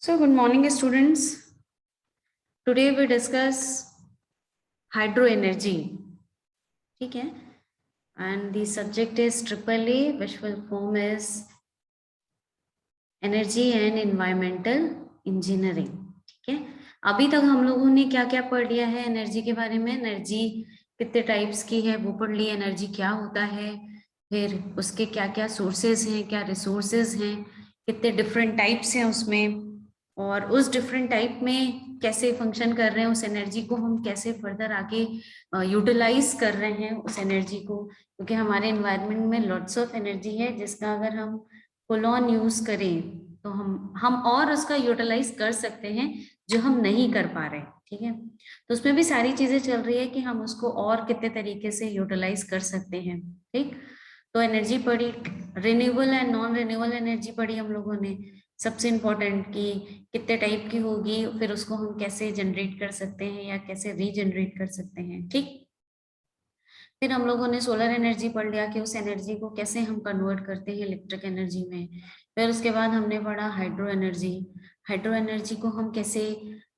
So, good morning, students. Today we discuss hydro energy. ठीक है? And the subject is AAA, which full form is Energy and Environmental Engineering. ठीक है? अभी तक हम लोगों ने क्या क्या पढ़ लिया है एनर्जी के बारे में। एनर्जी कितने टाइप्स की है वो पढ़ ली। एनर्जी क्या होता है, फिर उसके क्या क्या सोर्सेज हैं, क्या रिसोर्सेज हैं, कितने डिफरेंट टाइप्स हैं उसमें, और उस डिफरेंट टाइप में कैसे फंक्शन कर रहे हैं, उस एनर्जी को हम कैसे फर्दर आगे यूटिलाइज कर रहे हैं उस एनर्जी को, क्योंकि हमारे एनवायरनमेंट में लॉट्स ऑफ एनर्जी है जिसका अगर हम फुल ऑन यूज करें तो हम और उसका यूटिलाइज कर सकते हैं जो हम नहीं कर पा रहे। ठीक है, तो उसमें भी सारी चीजें चल रही है कि हम उसको और कितने तरीके से यूटिलाइज कर सकते हैं। ठीक, तो एनर्जी पढ़ी, renewable and non renewable energy पढ़ी हम लोगों ने। सबसे इम्पोर्टेंट कि कितने टाइप की होगी, फिर उसको हम कैसे जनरेट कर सकते हैं या कैसे रीजनरेट कर सकते हैं। ठीक, फिर हम लोगों ने सोलर एनर्जी पढ़ लिया कि उस एनर्जी को कैसे हम कन्वर्ट करते हैं इलेक्ट्रिक एनर्जी में। फिर उसके बाद हमने पढ़ा हाइड्रो एनर्जी। हाइड्रो एनर्जी को हम कैसे,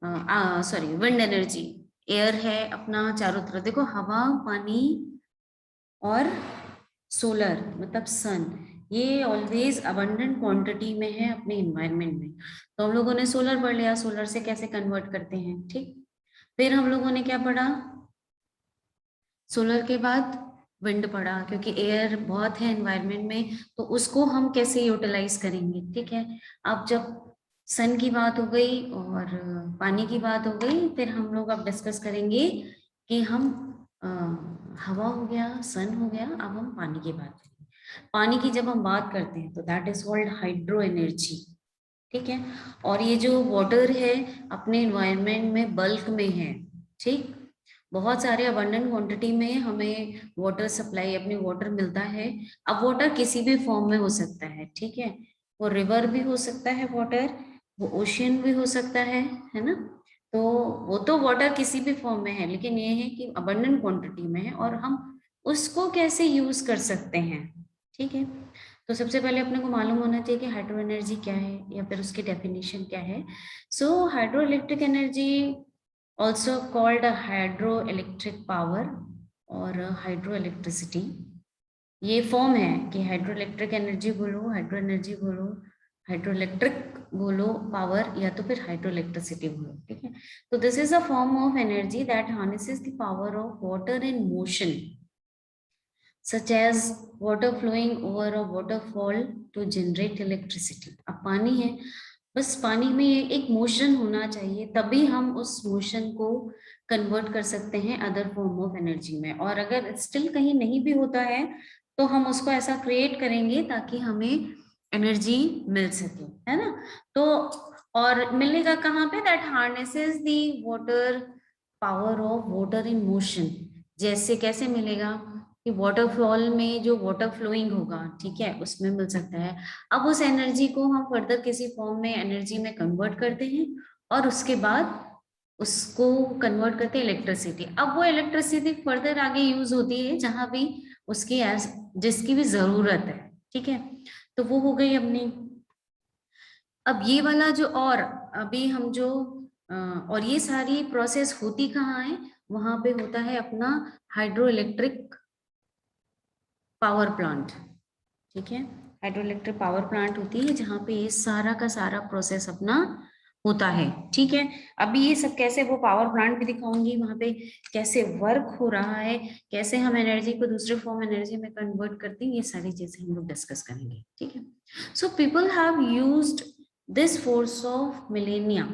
सॉरी, विंड एनर्जी, एयर है अपना चारों तरफ, देखो हवा, पानी और सोलर मतलब सन, ये ऑलवेज अबंडेंट क्वांटिटी में है अपने इन्वायरमेंट में। तो हम लोगों ने सोलर पढ़ लिया, सोलर से कैसे कन्वर्ट करते हैं। ठीक, फिर हम लोगों ने क्या पढ़ा, सोलर के बाद विंड पढ़ा, क्योंकि एयर बहुत है एनवायरनमेंट में तो उसको हम कैसे यूटिलाइज करेंगे। ठीक है, अब जब सन की बात हो गई और पानी की बात हो गई, फिर हम लोग अब डिस्कस करेंगे कि हम हवा हो गया, सन हो गया, अब हम पानी की बात करेंगे। पानी की जब हम बात करते हैं तो that is called hydro energy. ठीक है, और ये जो वाटर है अपने एनवायरनमेंट में बल्क में है। ठीक, बहुत सारे अबंडेंट क्वांटिटी में हमें वाटर सप्लाई, अपनी वाटर मिलता है। अब वाटर किसी भी फॉर्म में हो सकता है। ठीक है, वो रिवर भी हो सकता है वाटर, वो ओशियन भी हो सकता है ना। तो वो तो वाटर किसी भी फॉर्म में है, लेकिन ये है कि अबंडेंट क्वांटिटी में है और हम उसको कैसे यूज कर सकते हैं। ठीक है, तो सबसे पहले अपने को मालूम होना चाहिए कि हाइड्रो एनर्जी क्या है या फिर उसकी डेफिनेशन क्या है। So hydroelectric energy also called a hydroelectric power और hydroelectricity, ये फॉर्म है कि हाइड्रो इलेक्ट्रिक एनर्जी बोलो, हाइड्रो एनर्जी बोलो, हाइड्रो इलेक्ट्रिक बोलो पावर, या तो फिर हाइड्रो इलेक्ट्रिसिटी बोलो। ठीक है, तो this is a form of energy that harnesses the power of water in motion such as water flowing over a waterfall to generate electricity। अब पानी है, बस पानी में एक मोशन होना चाहिए तभी हम उस मोशन को कन्वर्ट कर सकते हैं अदर फॉर्म ऑफ एनर्जी में। और अगर स्टिल कहीं नहीं भी होता है तो हम उसको ऐसा क्रिएट करेंगे ताकि हमें एनर्जी मिल सके, है ना। तो और मिलेगा कहाँ पे, that harnesses the water power of water in motion. जैसे कैसे मिलेगा कि वाटरफॉल में जो वाटर फ्लोइंग होगा, ठीक है, उसमें मिल सकता है। अब उस एनर्जी को हम फर्दर किसी फॉर्म में एनर्जी में कन्वर्ट करते हैं और उसके बाद उसको कन्वर्ट करते हैं इलेक्ट्रिसिटी। अब वो इलेक्ट्रिसिटी फर्दर आगे यूज होती है जहां भी उसकी जिसकी भी जरूरत है। ठीक है, तो वो हो गई अपनी। अब ये वाला जो, और अभी हम जो और ये सारी प्रोसेस होती कहाँ है, वहां पे होता है अपना हाइड्रो इलेक्ट्रिक पावर प्लांट। ठीक है, हाइड्रो इलेक्ट्रिक पावर प्लांट होती है जहाँ पे ये सारा का सारा प्रोसेस अपना होता है। ठीक है, अभी ये सब कैसे, वो पावर प्लांट भी दिखाऊंगी, वहां पे कैसे वर्क हो रहा है, कैसे हम एनर्जी को दूसरे फॉर्म एनर्जी में कन्वर्ट करते हैं, ये सारी चीजें हम लोग डिस्कस करेंगे। ठीक है, so people have used this force of millennia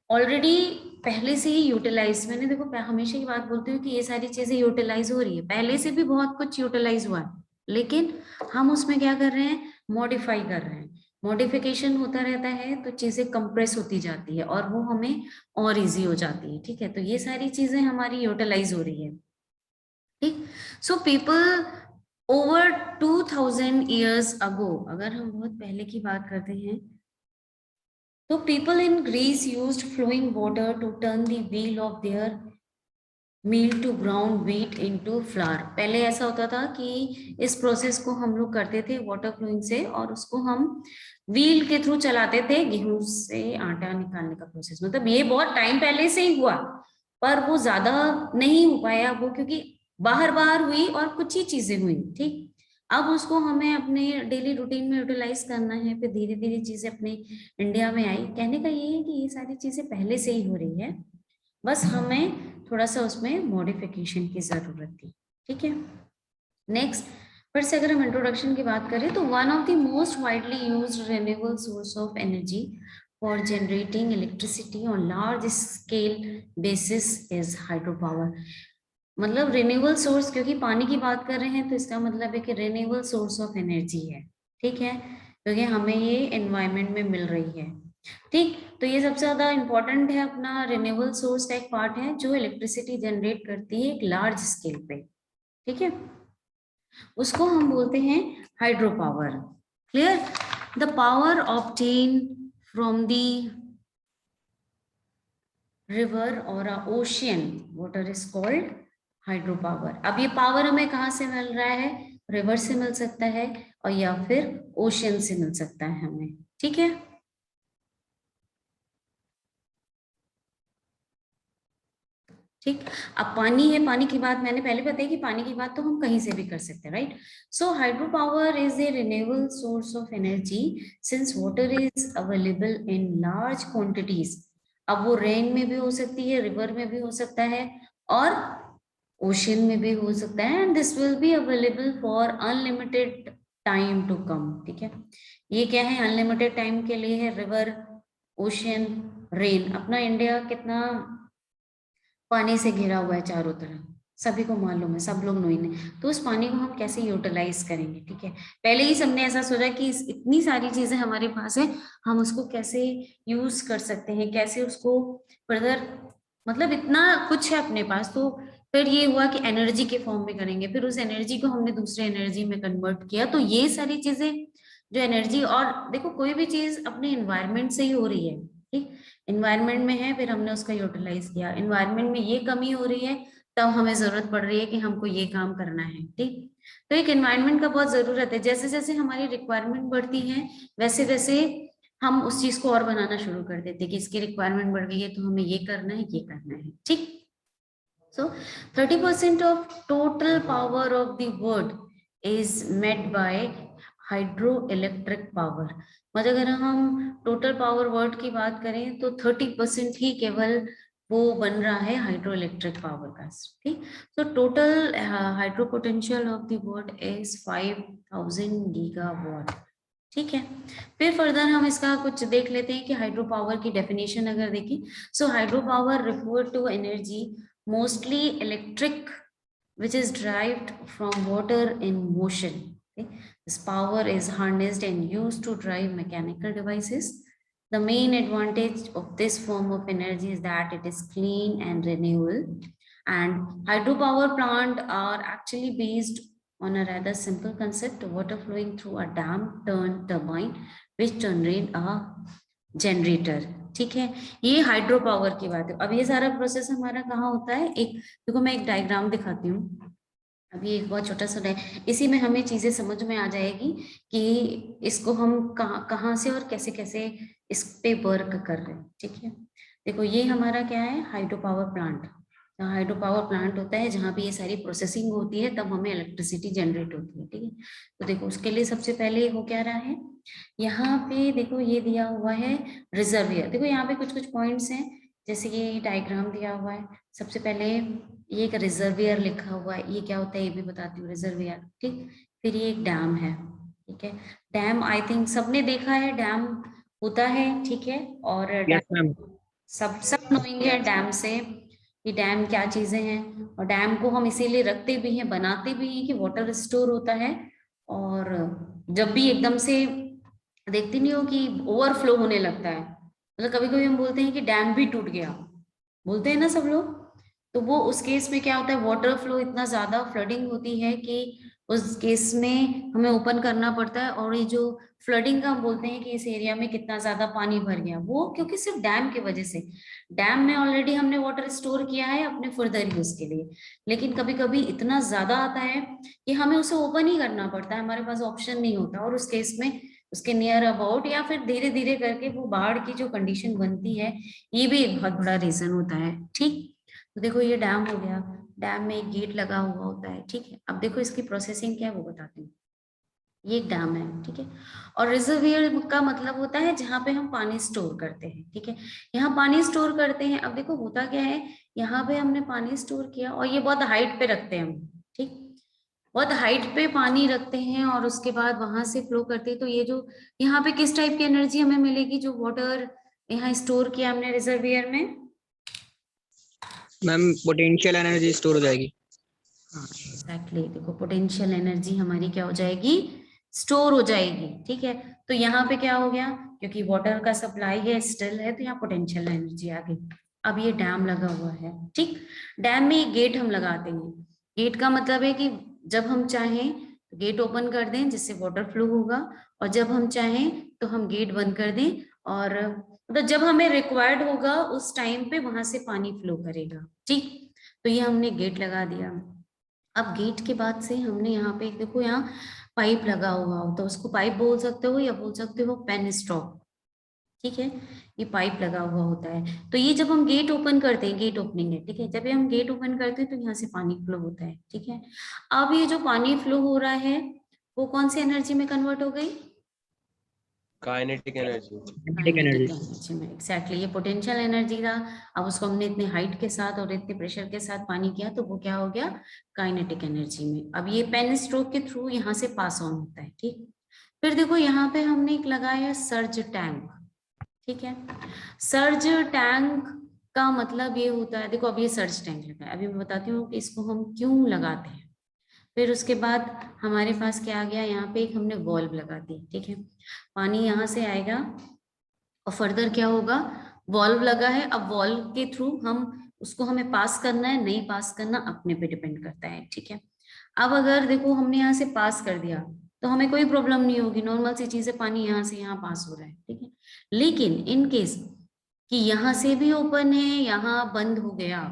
already, पहले से ही यूटिलाइज। मैंने देखो हमेशा की बात बोलती हूँ कि ये सारी चीजें यूटिलाइज हो रही है, पहले से भी बहुत कुछ यूटिलाइज हुआ है, लेकिन हम उसमें क्या कर रहे हैं, मॉडिफाई कर रहे हैं। मॉडिफिकेशन होता रहता है तो चीजें कंप्रेस होती जाती है और वो हमें और इजी हो जाती है। ठीक है, तो ये सारी चीजें हमारी यूटिलाइज हो रही है। ठीक, सो पीपल ओवर 2000 years अगो, अगर हम बहुत पहले की बात करते हैं, तो people in Greece used flowing water to turn the wheel of their mill to ground wheat into flour. पहले ऐसा होता था कि इस प्रोसेस को हम लोग करते थे वाटर फ्लोइंग से, और उसको हम व्हील के थ्रू चलाते थे गेहूं से आटा निकालने का प्रोसेस। मतलब ये बहुत टाइम पहले से ही हुआ, पर वो ज्यादा नहीं हो पाया वो, क्योंकि बाहर बाहर हुई और कुछ ही चीजें हुई। ठीक, अब उसको हमें अपने डेली रूटीन में यूटिलाइज करना है, फिर धीरे धीरे चीजें अपने इंडिया में आई। कहने का ये है कि ये सारी चीजें पहले से ही हो रही है, बस हमें थोड़ा सा उसमें मॉडिफिकेशन की जरूरत थी। ठीक है, नेक्स्ट, फिर से अगर हम इंट्रोडक्शन की बात करें तो one of the most widely used renewable source of energy for generating electricity on large scale basis is hydro power. मतलब रिन्यूएबल सोर्स, क्योंकि पानी की बात कर रहे हैं तो इसका मतलब है कि रिन्यूएबल सोर्स ऑफ एनर्जी है। ठीक है, क्योंकि हमें ये एनवायरमेंट में मिल रही है। ठीक, तो ये सबसे ज्यादा इंपॉर्टेंट है, अपना रिन्यूएबल सोर्स का एक पार्ट है जो इलेक्ट्रिसिटी जनरेट करती है एक लार्ज स्केल पे। ठीक है, उसको हम बोलते हैं hydropower. Clear? The power obtain from the river और ocean water is called hydropower. अब ये पावर हमें कहाँ से मिल रहा है? रिवर से मिल सकता है और या फिर ओशियन से मिल सकता है हमें। ठीक है, ठीक। अब पानी है, पानी की बात मैंने पहले बताई कि पानी की बात तो हम कहीं से भी कर सकते हैं, right? So hydro power is a renewable source of energy since water is available in large quantities. अब वो रेन में भी हो सकती है, रिवर में भी हो सकता है, और ओशन में भी हो सकता है, and this will be available for unlimited time to come. ठीक है, ये क्या है? अनलिमिटेड टाइम के लिए है। River, ocean, rain. अपना इंडिया कितना पानी से घिरा हुआ है चारों तरफ, सभी को मालूम है, सब लोग नोइन है। तो उस पानी को हम कैसे यूटिलाइज करेंगे? ठीक है, पहले ही सबने ऐसा सोचा कि इतनी सारी चीजें हमारे पास है, हम उसको कैसे यूज कर सकते हैं, कैसे उसको फर्दर, मतलब इतना कुछ है अपने पास। तो फिर ये हुआ कि एनर्जी के फॉर्म में करेंगे, फिर उस एनर्जी को हमने दूसरे एनर्जी में कन्वर्ट किया। तो ये सारी चीजें जो एनर्जी, और देखो कोई भी चीज अपने एनवायरमेंट से ही हो रही है। ठीक, एनवायरमेंट में है, फिर हमने उसका यूटिलाइज किया। एनवायरमेंट में ये कमी हो रही है, तब हमें जरूरत पड़ रही है कि हमको ये काम करना है। ठीक, तो एक एनवायरमेंट का बहुत जरूरत है। जैसे जैसे हमारी रिक्वायरमेंट बढ़ती है, वैसे वैसे हम उस चीज को और बनाना शुरू कर देते हैं कि इसकी रिक्वायरमेंट बढ़ गई है तो हमें ये करना है, ये करना है। ठीक, so 30% of total power of the world is met by hydroelectric power। मतलब अगर हम टोटल पावर वर्ल्ड की बात करें तो 30% ही केवल वो बन रहा है हाइड्रो इलेक्ट्रिक पावर का। ठीक, तो total hydro potential of the world is 5000 gigawatt. ठीक है, फिर फर्दर हम इसका कुछ देख लेते हैं कि हाइड्रो पावर की डेफिनेशन अगर देखें। So hydropower refer to energy mostly electric which is derived from water in motion. Okay? This power is harnessed and used to drive mechanical devices. The main advantage of this form of energy is that it is clean and renewable. And hydropower plant are actually based on a rather simple concept: water flowing through a dam turn turbine, which generate a generator. ठीक है, ये hydro power की बात है। अब ये सारा process हमारा कहाँ होता है? एक देखो, मैं एक डायग्राम दिखाती हूँ। अभी एक बहुत छोटा सा इसी में हमें चीजें समझ में आ जाएगी कि इसको हम कहाँ कहाँ से और कैसे कैसे इस पे वर्क कर रहे हैं। ठीक है, देखो ये हमारा क्या है? Hydro power plant. Hydro power plant होता है जहाँ पे ये सारी प्रोसेसिंग होती है, तब हमें इलेक्ट्रिसिटी जनरेट होती है। ठीक है, तो देखो उसके लिए सबसे पहले हो क्या रहा है, यहाँ पे देखो ये दिया हुआ है रिजर्वियर। देखो यहाँ पे कुछ कुछ पॉइंट्स हैं, जैसे ये डायग्राम दिया हुआ है। सबसे पहले ये एक रिजर्वियर लिखा हुआ है, ये क्या होता है ये भी बताती हूँ, रिजर्वियर। ठीक, फिर ये एक डैम है। ठीक है, डैम आई थिंक सबने देखा है, डैम होता है। ठीक है, और यस मैम। सब सब नोइंग है डैम से कि डैम क्या चीजें हैं। और डैम को हम इसीलिए रखते भी हैं, बनाते भी हैं कि वाटर स्टोर होता है। और जब भी एकदम से देखते नहीं हो कि ओवरफ्लो होने लगता है, मतलब कभी कभी हम बोलते हैं कि डैम भी टूट गया, बोलते हैं ना सब लोग। तो वो उस केस में क्या होता है, वाटर फ्लो इतना ज्यादा फ्लडिंग होती है कि उस केस में हमें ओपन करना पड़ता है। और ये जो फ्लडिंग का हम बोलते हैं कि इस एरिया में कितना ज्यादा पानी भर गया, वो क्योंकि सिर्फ डैम की वजह से, डैम में ऑलरेडी हमने वाटर स्टोर किया है अपने फर्दर यूज के लिए, लेकिन कभी कभी इतना ज्यादा आता है कि हमें उसे ओपन ही करना पड़ता है, हमारे पास ऑप्शन नहीं होता। और उस केस में उसके नियर अबाउट या फिर धीरे धीरे करके वो बाढ़ की जो कंडीशन बनती है, ये भी एक बहुत बड़ा रीजन होता है। ठीक, तो देखो ये डैम हो गया, डैम में एक गेट लगा हुआ होता है। ठीक है, अब देखो इसकी प्रोसेसिंग क्या है वो बताती हूँ। ये एक डैम है, ठीक है। और रिजर्वियर का मतलब होता है जहाँ पे हम पानी स्टोर करते हैं। ठीक है, यहाँ पानी स्टोर करते हैं। अब देखो होता क्या है, यहाँ पे हमने पानी स्टोर किया और ये बहुत हाइट पे रखते हैं हम। ठीक, बहुत हाइट पे पानी रखते हैं और उसके बाद वहां से फ्लो करते हैं। तो ये जो यहाँ पे किस टाइप की एनर्जी हमें मिलेगी, जो वाटर यहाँ स्टोर किया हमने रिजर्वियर में? मैम पोटेंशियल एनर्जी स्टोर हो जाएगी। हाँ एग्जैक्टली, देखो पोटेंशियल एनर्जी हमारी क्या हो जाएगी, स्टोर हो जाएगी। ठीक है, तो यहाँ पे क्या हो गया, क्योंकि वाटर का सप्लाई है स्टिल है, तो यहाँ पोटेंशियल एनर्जी आ गई। अब ये डैम लगा हुआ है। ठीक, डैम में एक गेट हम लगाते हैं। गेट का मतलब है कि जब हम चाहें तो गेट ओपन कर दें जिससे वाटर फ्लो होगा, और जब हम चाहें तो हम गेट बंद कर दें, और मतलब जब हमें रिक्वायर्ड होगा उस टाइम पे वहां से पानी फ्लो करेगा। ठीक, तो ये हमने गेट लगा दिया। अब गेट के बाद से हमने यहाँ पे देखो, यहाँ पाइप लगा हुआ हो तो उसको पाइप बोल सकते हो या बोल सकते हो पेन स्टॉक। ठीक है, ये पाइप लगा हुआ होता है। तो ये जब हम गेट ओपन करते हैं, गेट ओपनिंग है, ठीक है, जब ये हम गेट ओपन करते हैं तो यहाँ से पानी फ्लो होता है। ठीक है, अब ये जो पानी फ्लो हो रहा है वो कौन सी एनर्जी में कन्वर्ट हो गई? Kinetic energy. Kinetic kinetic energy. Energy में, एग्जैक्टली। ये पोटेंशियल एनर्जी था, अब उसको हमने इतने हाइट के साथ और इतने प्रेशर के साथ पानी किया तो वो क्या हो गया, काइनेटिक एनर्जी में। अब ये पेन स्ट्रोक के थ्रू यहाँ से पास ऑन होता है। ठीक, फिर देखो यहाँ पे हमने एक लगाया सर्ज टैंक। ठीक है, सर्ज टैंक का मतलब ये होता है, देखो अब ये सर्ज टैंक लगा है, अभी मैं बताती हूँ कि इसको हम क्यों लगाते हैं। फिर उसके बाद हमारे पास क्या आ गया, यहाँ पे एक हमने वॉल्व लगा दी। ठीक है, पानी यहाँ से आएगा और फर्दर क्या होगा, वॉल्व लगा है, अब वॉल्व के थ्रू हम उसको, हमें पास करना है नहीं पास करना अपने पे डिपेंड करता है। ठीक है, अब अगर देखो हमने यहाँ से पास कर दिया तो हमें कोई प्रॉब्लम नहीं होगी, नॉर्मल सी चीज है, पानी यहाँ से यहाँ पास हो रहा है। ठीक है, लेकिन इन केस कि यहाँ से भी ओपन है, यहाँ बंद हो गया,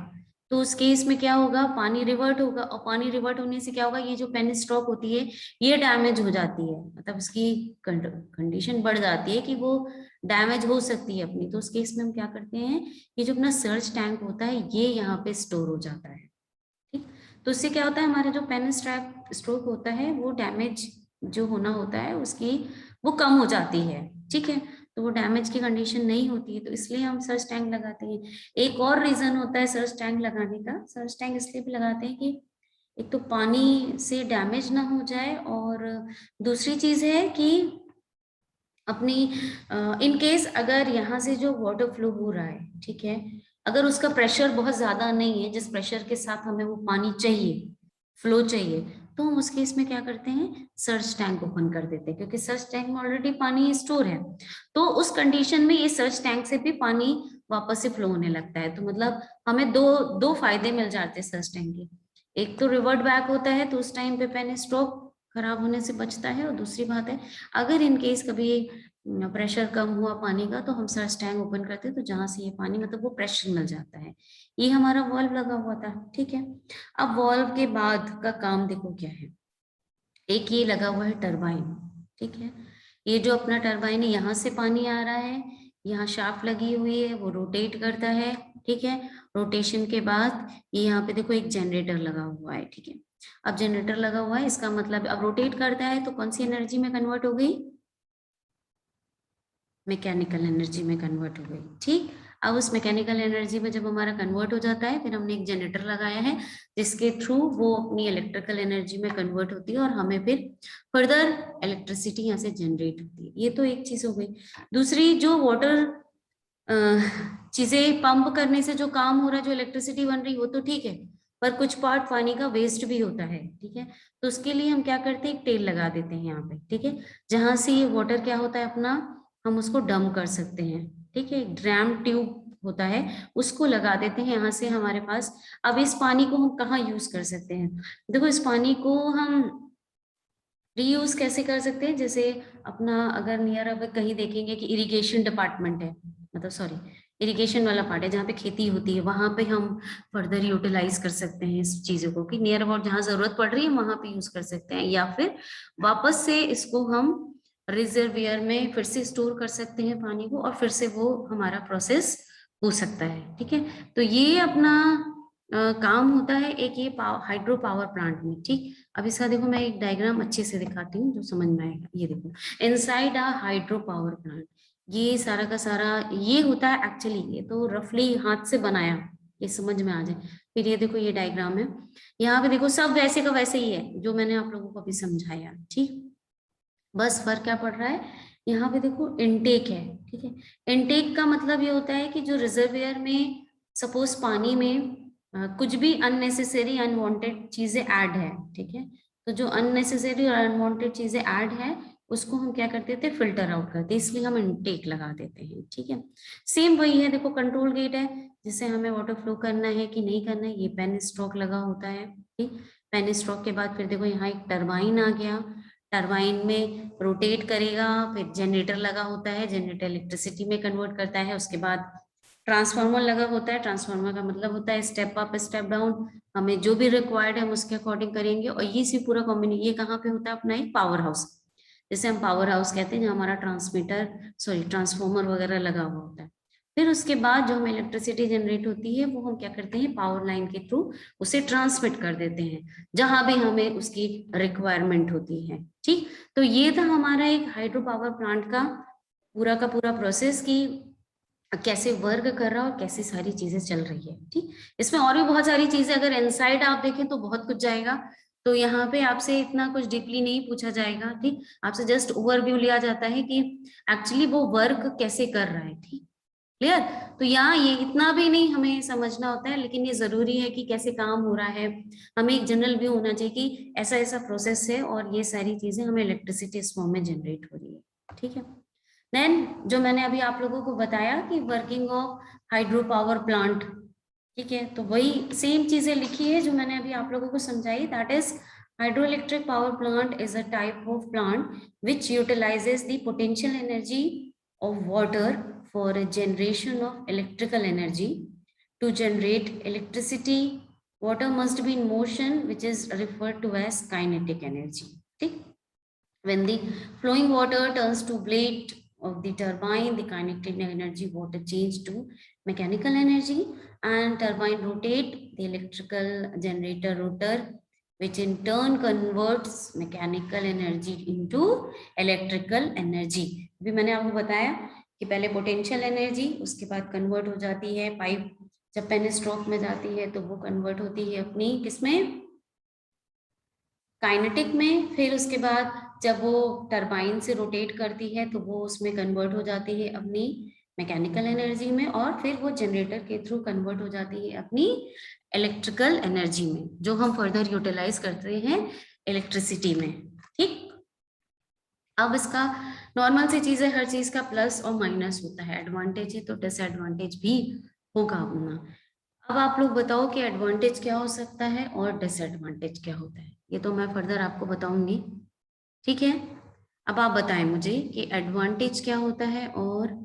तो उस केस में क्या होगा, पानी रिवर्ट होगा, और पानी रिवर्ट होने से क्या होगा, ये जो पेन स्टॉक होती है ये डैमेज हो जाती है, मतलब इसकी कंडीशन बढ़ जाती है कि वो डैमेज हो सकती है अपनी। तो उस केस में हम क्या करते हैं, ये जो अपना सर्च टैंक होता है ये यहाँ पे स्टोर हो जाता है। ठीक, तो इससे क्या होता है, हमारा जो पेन स्ट्रोक होता है वो डैमेज जो होना होता है उसकी वो कम हो जाती है। ठीक है, तो वो डैमेज की कंडीशन नहीं होती है, तो इसलिए हम सर्च टैंक लगाते हैं। एक और रीजन होता है सर्च टैंक लगाने का, सर्च टैंक इसलिए भी लगाते हैं कि एक तो पानी से डैमेज ना हो जाए, और दूसरी चीज है कि अपनी इन केस अगर यहाँ से जो वाटर फ्लो हो रहा है, ठीक है, अगर उसका प्रेशर बहुत ज्यादा नहीं है जिस प्रेशर के साथ हमें वो पानी चाहिए, फ्लो चाहिए, तो हम उस केस में क्या करते हैं, सर्च टैंक ओपन कर देते हैं, क्योंकि सर्च टैंक में ऑलरेडी पानी स्टोर है। तो उस कंडीशन में ये सर्च टैंक से भी पानी वापस से फ्लो होने लगता है। तो मतलब हमें दो दो फायदे मिल जाते हैं सर्च टैंक के, एक तो रिवर्ट बैक होता है तो उस टाइम पे पेन स्ट्रोक खराब होने से बचता है, और दूसरी बात है अगर इन केस कभी प्रेशर कम हुआ पानी का तो हम सर्च टैंक ओपन करते हैं, तो जहां से ये पानी मतलब वो प्रेशर मिल जाता है। ये हमारा वॉल्व लगा हुआ था। ठीक है, अब वॉल्व के बाद का काम देखो क्या है, एक ये लगा हुआ है टरबाइन। ठीक है, ये जो अपना टरबाइन है यहाँ से पानी आ रहा है, यहाँ शाफ्ट लगी हुई है वो रोटेट करता है। ठीक है, रोटेशन के बाद ये यहाँ पे देखो एक जनरेटर लगा हुआ है। ठीक है, अब जनरेटर लगा हुआ है इसका मतलब अब रोटेट करता है तो कौन सी एनर्जी में कन्वर्ट हो गई, मैकेनिकल एनर्जी में कन्वर्ट हो गई। ठीक, अब उस मैकेनिकल एनर्जी में जब हमारा कन्वर्ट हो जाता है फिर हमने एक जनरेटर लगाया है जिसके थ्रू वो अपनी इलेक्ट्रिकल एनर्जी में कन्वर्ट होती है और हमें फिर फर्दर इलेक्ट्रिसिटी यहाँ से जनरेट होती है। ये तो एक चीज हो गई। दूसरी जो वाटर चीजें पंप करने से जो काम हो रहा है, जो इलेक्ट्रिसिटी बन रही वो तो ठीक है, पर कुछ पार्ट पानी का वेस्ट भी होता है। ठीक है, तो उसके लिए हम क्या करते हैं, एक टेल लगा देते हैं यहाँ पे। ठीक है, जहां से ये वाटर क्या होता है अपना, हम उसको डंप कर सकते हैं। ठीक है, एक ड्रैम ट्यूब होता है उसको लगा देते हैं यहाँ से हमारे पास। अब इस पानी को हम कहाँ यूज कर सकते हैं, देखो इस पानी को हम रीयूज कैसे कर सकते हैं, जैसे अपना अगर नियर अब कहीं देखेंगे कि इरिगेशन डिपार्टमेंट है, मतलब सॉरी इरिगेशन वाला पार्ट है जहाँ पे खेती होती है, वहां पे हम फर्दर यूटिलाइज कर सकते हैं इस चीजों को, कि नियर अबाउट जहाँ जरूरत पड़ रही है वहां पे यूज कर सकते हैं, या फिर वापस से इसको हम रिजर्वियर में फिर से स्टोर कर सकते हैं पानी को, और फिर से वो हमारा प्रोसेस हो सकता है। ठीक है, तो ये अपना काम होता है एक ये हाइड्रो पावर प्लांट में। ठीक, अब इसका देखो मैं एक डायग्राम अच्छे से दिखाती हूँ जो समझ में आएगा। ये देखो, inside a hydro power plant, ये सारा का सारा ये होता है एक्चुअली, ये तो रफली हाथ से बनाया, ये समझ में आ जाए। फिर ये देखो ये डायग्राम है, यहाँ पे देखो सब वैसे का वैसे ही है जो मैंने आप लोगों को अभी समझाया। ठीक, बस फर्क क्या पड़ रहा है, यहाँ पे देखो इनटेक है। ठीक है, इनटेक का मतलब ये होता है कि जो रिजर्वियर में सपोज पानी में कुछ भी अननेसेसरी अनवांटेड चीजें ऐड है। ठीक है, तो जो अननेसेसरी और अनवांटेड चीजें ऐड है उसको हम क्या करते थे, फिल्टर आउट करते, इसलिए हम इनटेक लगा देते हैं। ठीक है, सेम वही है, देखो कंट्रोल गेट है जिससे हमें वाटर फ्लो करना है कि नहीं करना है, ये पेन स्ट्रोक लगा होता है। ठीक, पेन स्ट्रोक के बाद फिर देखो यहाँ एक टरबाइन आ गया, टरबाइन में रोटेट करेगा, फिर जनरेटर लगा होता है, जनरेटर इलेक्ट्रिसिटी में कन्वर्ट करता है, उसके बाद ट्रांसफार्मर लगा होता है, ट्रांसफार्मर का मतलब होता है स्टेप अप स्टेप डाउन, हमें जो भी रिक्वायर्ड है हम उसके अकॉर्डिंग करेंगे। और ये सी पूरा कॉम्बिनेशन ये कहाँ पे होता है, अपना एक पावर हाउस, जैसे हम पावर हाउस कहते हैं जहाँ हमारा ट्रांसमीटर सॉरी ट्रांसफार्मर वगैरह लगा हुआ होता है। फिर उसके बाद जो हमें इलेक्ट्रिसिटी जनरेट होती है वो हम क्या करते हैं, पावर लाइन के थ्रू उसे ट्रांसमिट कर देते हैं जहां भी हमें उसकी रिक्वायरमेंट होती है। ठीक, तो ये था हमारा एक हाइड्रो पावर प्लांट का पूरा प्रोसेस की कैसे वर्क कर रहा है और कैसे सारी चीजें चल रही है। ठीक, इसमें और भी बहुत सारी चीजें अगर इनसाइड आप देखें तो बहुत कुछ जाएगा, तो यहाँ पे आपसे इतना कुछ डीपली नहीं पूछा जाएगा। ठीक, आपसे जस्ट ओवरव्यू लिया जाता है कि एक्चुअली वो वर्क कैसे कर रहा है। ठीक, क्लियर, तो यहाँ ये इतना भी नहीं हमें समझना होता है, लेकिन ये जरूरी है कि कैसे काम हो रहा है, हमें एक जनरल व्यू होना चाहिए कि ऐसा ऐसा प्रोसेस है और ये सारी चीजें हमें इलेक्ट्रिसिटी इस फॉर्म में जनरेट हो रही है। ठीक है, देन जो मैंने अभी आप लोगों को बताया कि working of hydro power plant, ठीक है, तो वही सेम चीजें लिखी है जो मैंने अभी आप लोगों को समझाई, that is hydroelectric power plant is a type of plant which utilizes the potential energy of water for a generation of electrical energy. To generate electricity, water must be in motion, which is referred to as kinetic energy. ठीक, when the flowing water turns to blade of the turbine, the kinetic energy water change to mechanical energy, and turbine rotate the electrical generator rotor, which in turn converts mechanical energy into electrical energy. अभी मैंने आपको बताया कि पहले potential energy, उसके बाद convert हो जाती है पाइप, जब पेन स्ट्रोक में जाती है तो वो कन्वर्ट होती है अपनी किसमें, काइनेटिक में। फिर उसके बाद जब वो टरबाइन से रोटेट करती है तो वो उसमें कन्वर्ट हो जाती है अपनी मैकेनिकल एनर्जी में, और फिर वो जनरेटर के थ्रू कन्वर्ट हो जाती है अपनी इलेक्ट्रिकल एनर्जी में, जो हम फर्दर यूटिलाइज करते हैं इलेक्ट्रिसिटी में। ठीक, अब इसका नॉर्मल सी चीज है, हर चीज का प्लस और माइनस होता है, एडवांटेज है तो डिसएडवांटेज भी होगा अपना। अब आप लोग बताओ कि एडवांटेज क्या हो सकता है और डिसएडवांटेज क्या होता है, ये तो मैं फर्दर आपको बताऊंगी। ठीक है, अब आप बताएं मुझे कि एडवांटेज क्या होता है और